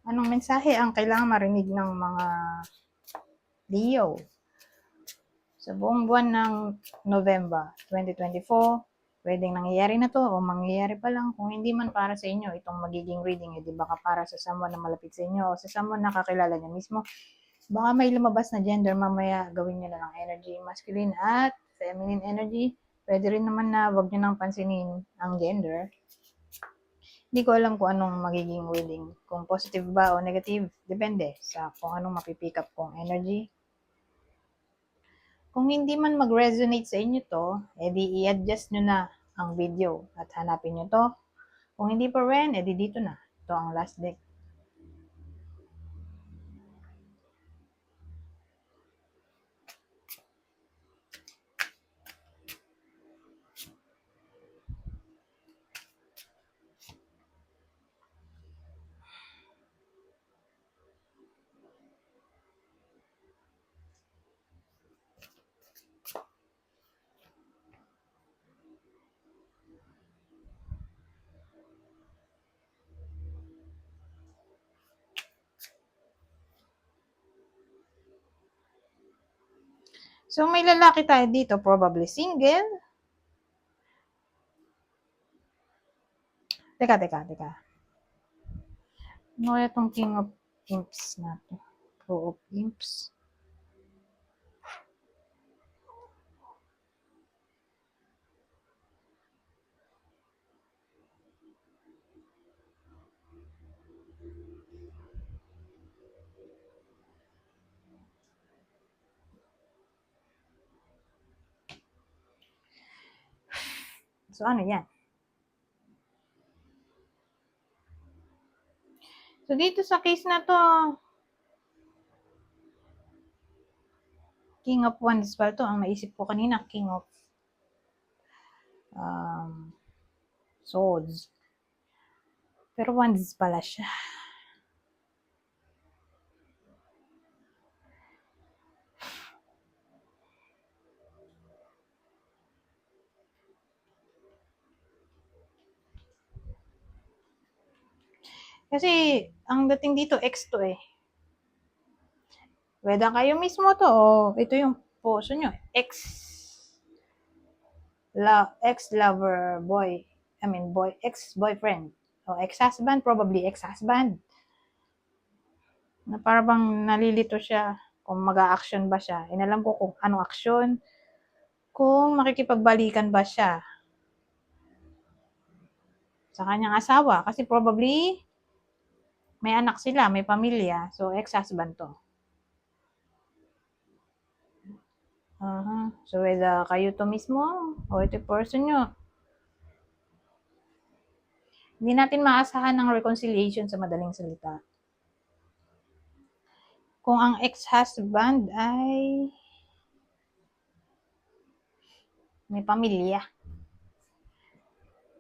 Anong mensahe ang kailangan marinig ng mga Leo sa buong buwan ng November 2024? Pwedeng nangyayari na to o mangyayari pa lang. Kung hindi man para sa inyo itong magiging reading, di baka para sa someone na malapit sa inyo o sa someone na kakilala niya mismo. Baka may lumabas na gender, mamaya gawin nyo na ng energy, masculine at feminine energy. Pwede rin naman na wag nyo nang pansinin ang gender. Hindi ko alam kung anong magiging reading. Kung positive ba o negative, depende sa kung anong mapipick up kong energy. Kung hindi man mag-resonate sa inyo to, edi i-adjust nyo na ang video at hanapin nyo to. Kung hindi pa rin, edi dito na. Ito ang last deck. So, may lalaki tayo dito, probably single. Teka. Ano kaya itong King of Imps natin? Pro of Imps. So, ano yan? So, dito sa case na to, King of Wands pala to. Ang naisip ko kanina, King of Swords. Pero Wands pala siya. Kasi, ang dating dito, X to eh. Whether kayo mismo to o ito yung puso nyo. Ex-lover boy. Ex-boyfriend. O ex-husband, probably ex-husband. Na parang nalilito siya kung mag-a-action ba siya. Inalam ko kung anong action. Kung makikipagbalikan ba siya sa kanyang asawa. Kasi probably may anak sila, may pamilya. So, ex-husband to. So, whether kayo to mismo o ito person nyo, hindi natin maasahan ng reconciliation sa madaling salita. Kung ang ex-husband ay may pamilya.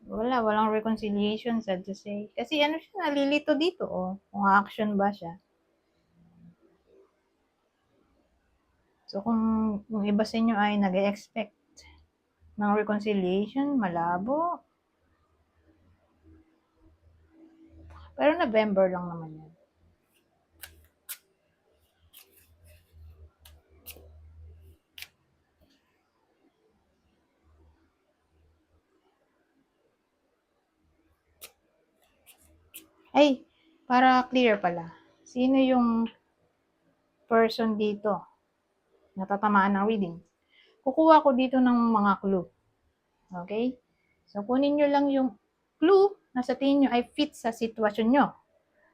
Walang reconciliation, sad to say. Kasi ano siya, nalilito dito, kung action ba siya. So, kung iba sa inyo ay nag-expect ng reconciliation, malabo. Pero November lang naman yan. Ay, para clear pala. Sino yung person dito na tatamaan ng reading? Kukuha ko dito ng mga clue. Okay? So, kunin nyo lang yung clue na sa tingin nyo ay fit sa sitwasyon nyo.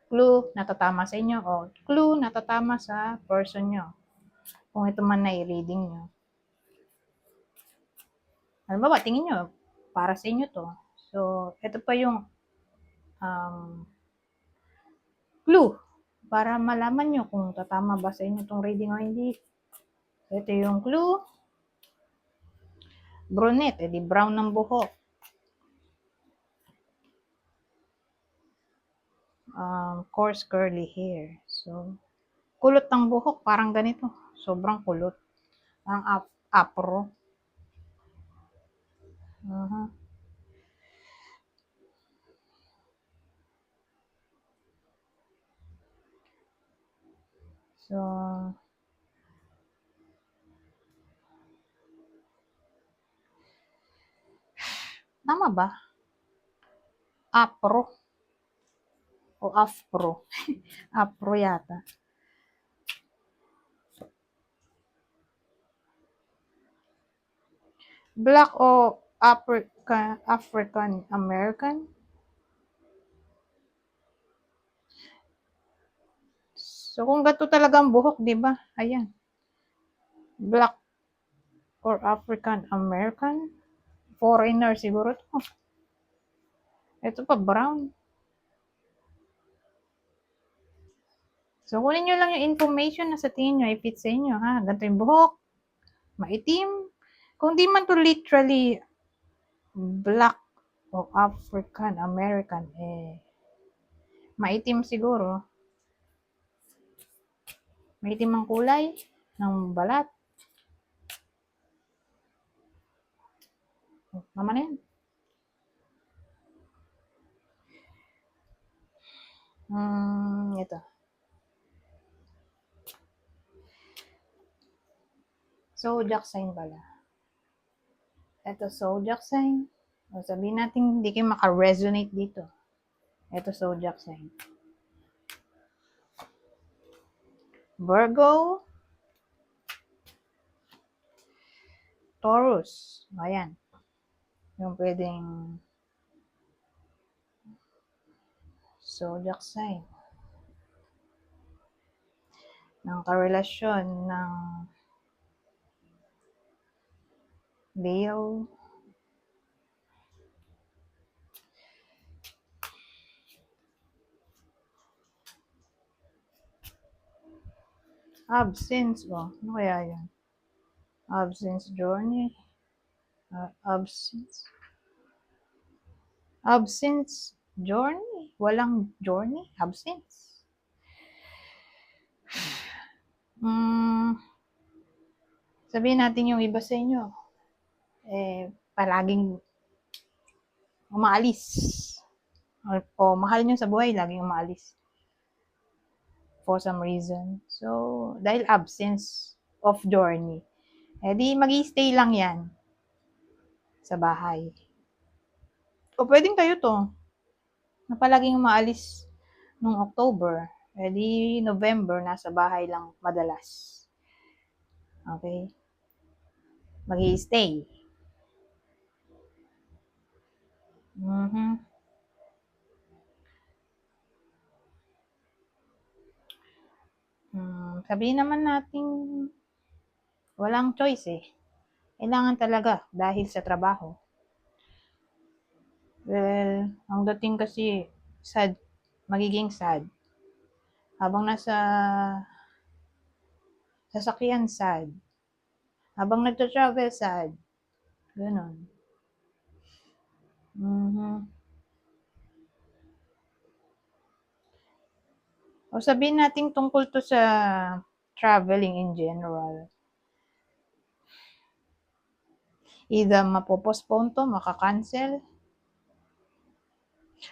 Clue na tatama sa inyo o clue na tatama sa person nyo. Kung ito man na i-reading nyo. Ano ba, tingin nyo, para sa inyo to. So, ito pa yung clue para malaman nyo kung tatama ba sa inyo tong reading o hindi. Ito yung clue. Brunette, edi brown ng buhok. Coarse curly hair. So, kulot ng buhok, parang ganito. Sobrang kulot. Parang afro. So, tama ba? Apro o afro? Afro yata. Black o African American? So, kung gato talaga ang buhok, di ba? Ayan. Black or African American? Foreigner siguro to. Ito pa, brown. So, kunin nyo lang yung information na sa tingin nyo, i-fit sa inyo, ha? Ganito yung buhok, maitim. Kung di man to literally black o African American, maitim siguro. Maitim ang kulay ng balat. Naman na yan. Ito. Zodiac sign pala. Ito, zodiac sign. O sabihin natin, hindi kayo maka-resonate dito. Ito, zodiac sign. Virgo, Taurus. Ayan. Yung pwedeng zodiac sign. Ng karelasyon ng Leo, absence. Ano kaya yun? Absence journey. Absence journey. Walang journey. Absence. Sabihin natin yung iba sa inyo, palaging umaalis. O mahal nyo sa buhay, laging umaalis. For some reason. So, dahil absence of journey, di mag-i-stay lang yan sa bahay. O pwedeng kayo to, na palaging umaalis nung October, di November, nasa bahay lang madalas. Okay? Mag-i-stay. Sabihin naman natin, walang choice eh. Kailangan talaga dahil sa trabaho. Well, ang dating kasi sad, magiging sad. Habang nasa sasakyan, sad. Habang nagta-travel, sad. Ganon. O sabihin natin tungkol to sa traveling in general. Either mapopostpone to, makakancel,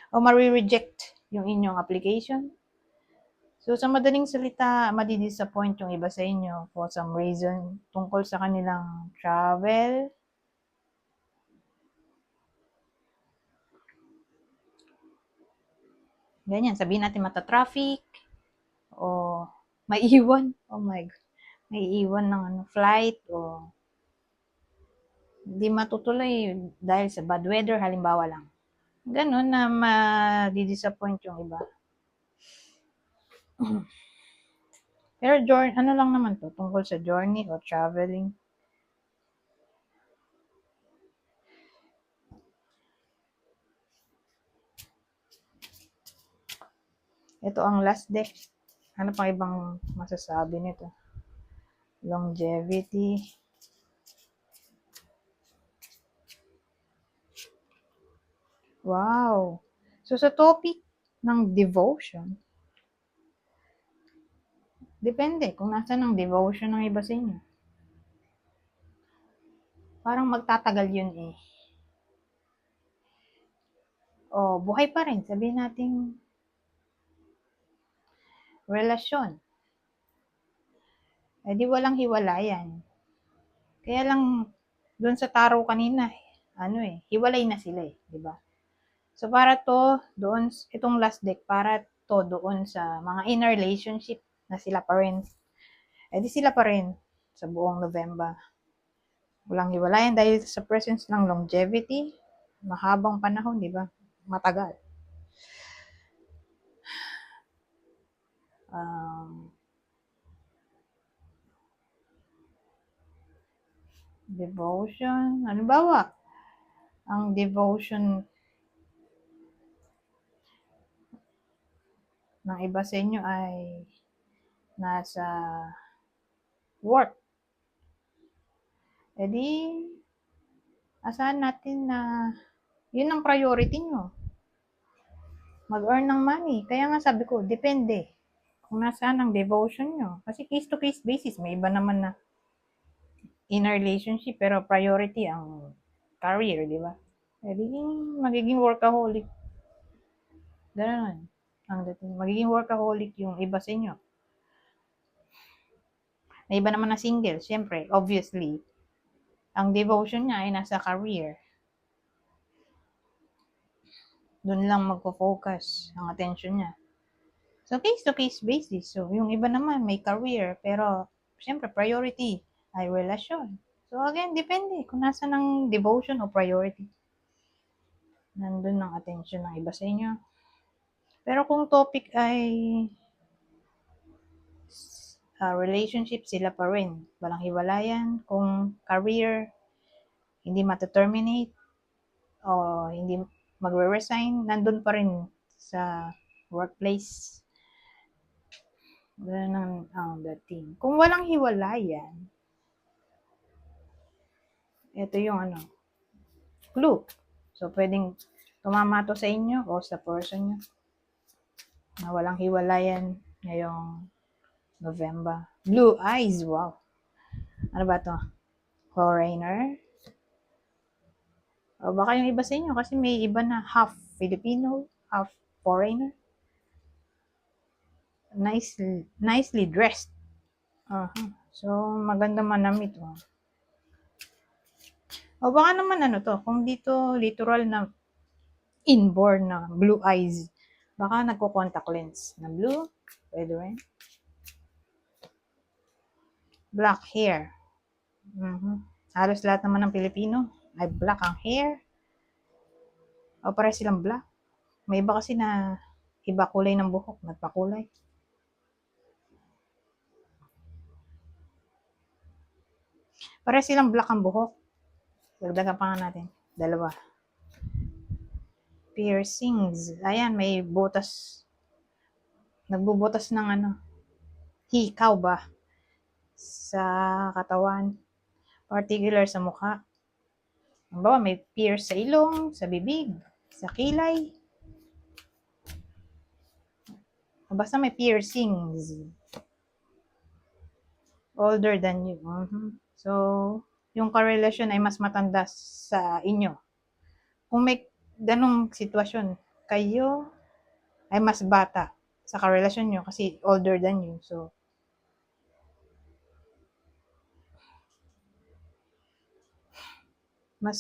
o ma-reject yung inyong application. So, sa madaling salita, madi-disappoint yung iba sa inyo for some reason tungkol sa kanilang travel. Ganyan, sabihin natin mata-traffic o maiiwan. Oh my God. Maiiwan ng flight o hindi matutuloy dahil sa bad weather, halimbawa lang. Ganon na madi-disappoint yung iba. Pero ano lang naman to, tungkol sa journey o traveling. Ito ang last deck. Ano pang ibang masasabi nito? Longevity. Wow. So sa topic ng devotion, depende kung nasaan ang devotion ng iba sa inyo. Parang magtatagal yun eh. O buhay pa rin, sabihin natin relasyon. Eh di walang hiwalayan. Kaya lang, doon sa tarot kanina, hiwalay na sila di ba? So, para to, itong last deck, para to doon sa mga in relationship na sila pa rin. Eh di sila pa rin sa buong November. Walang hiwalayan dahil sa presence ng longevity, mahabang panahon, di ba? Matagal. Devotion, halimbawa, ang devotion ng iba sa inyo ay nasa work. E di, asahan natin na yun ang priority nyo. Mag-earn ng money. Kaya nga sabi ko, depende kung nasaan ang devotion nyo. Kasi case-to-case basis, may iba naman na in a relationship pero priority ang career, di ba? E di, magiging workaholic. Ganun. Magiging workaholic yung iba sa inyo. May iba naman na single, syempre, obviously, ang devotion niya ay nasa career. Doon lang magpo-focus ang attention niya. So, case-to-case basis. So, yung iba naman may career, pero, syempre, priority ay relasyon. So, again, depende kung nasa ng devotion o priority. Nandun ang attention ng iba sa inyo. Pero kung topic ay relationship, sila pa rin. Walang hiwalayan. Kung career, hindi mataterminate o hindi magre-resign, nandun pa rin sa workplace. Ganun ang dating. Kung walang hiwalayan, ito yung clue. So, pwedeng tumama to sa inyo o sa person nyo na walang hiwalayan ngayong November. Blue eyes, wow. Ano ba to? Foreigner? O baka yung iba sa inyo kasi may iba na half Filipino, half foreigner. Nicely dressed. So, maganda manamit. O baka naman kung dito literal na inborn na blue eyes, baka nagko-contact lens na blue, pwede rin. Black hair. Halos lahat naman ng Pilipino ay black ang hair. O pare silang black. May iba kasi na iba kulay ng buhok, nagpakulay. Pare silang black ang buhok. Dagdagan pa nga natin. 2. Piercings. Ayan, may butas. Nagbubutas ng hikaw ba? Sa katawan. Particular sa mukha. Halimbawa, may pierce sa ilong, sa bibig, sa kilay. Basta may piercings. Older than you. So, yung karelasyon ay mas matanda sa inyo. Kung may ganong sitwasyon, kayo ay mas bata sa karelasyon nyo kasi older than you. So, mas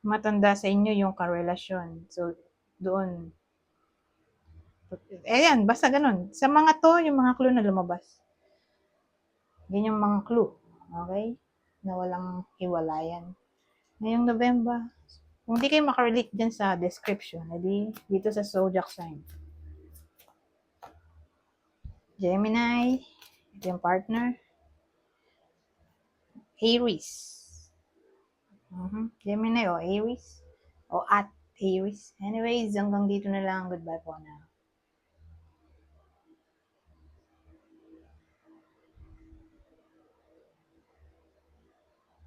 matanda sa inyo yung karelasyon. So, doon. Ayan, basta ganun. Sa mga to, yung mga clue na lumabas. Yan yung mga clue. Okay? Na walang hiwalayan. Ngayong November, kung di kayo makarelate dyan sa description, edi dito sa zodiac sign. Gemini, ito yung partner. Aries. Gemini o Aries. O at Aries. Anyways, hanggang dito na lang. Goodbye po na.